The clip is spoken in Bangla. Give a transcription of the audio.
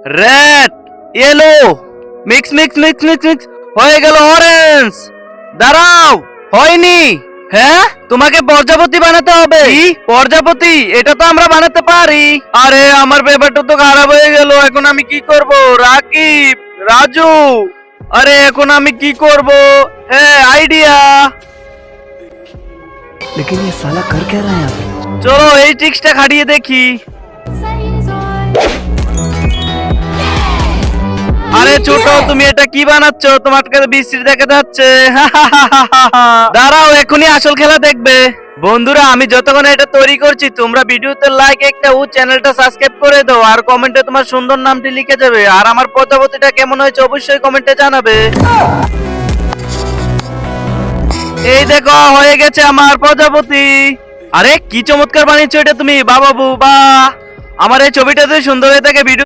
Red, yellow, mix mix mix mix mix হয়ে গেল অরেঞ্জ। দাঁড়াও, হয়নি। হ্যাঁ, তোমাকে প্রজাপতি বানাতে হবে। কি প্রজাপতি? এটা তো আমরা বানাতে পারি। আরে আমার পেপারটা তো খারাপ হয়ে গেল, এখন আমি কি করব? রাকিব, রাজু, আরে এখন আমি কি করব? হ্যাঁ, আইডিয়া। लेकिन ये साला कर क्या रहा है यहाँ पे? চলো এই ট্রিক্সটা খাটিয়ে দেখি। আরে ছোট, তুমি এটা কি বানাচ্ছ? তোমার কাছে বিশ্রী দেখা যাচ্ছে। দাঁড়াও, এখনই আসল খেলা দেখবে। বন্ধুরা, আমি যতক্ষণ এটা তৈরি করছি, তোমরা ভিডিওতে লাইক একটা ও চ্যানেলটা সাবস্ক্রাইব করে দাও, আর কমেন্টে তোমার সুন্দর নামটি লিখে যাবে। আর আমার প্রজাপতিটা কেমন হয়েছে অবশ্যই কমেন্টে জানাবে। এই দেখো, হয়ে গেছে আমার প্রজাপতি। আরে কি চমৎকার বানিয়েছো এটা তুমি, বাবা বাবা। আমার এই ছবিটা যদি সুন্দর হয়ে থাকে, ভিডিও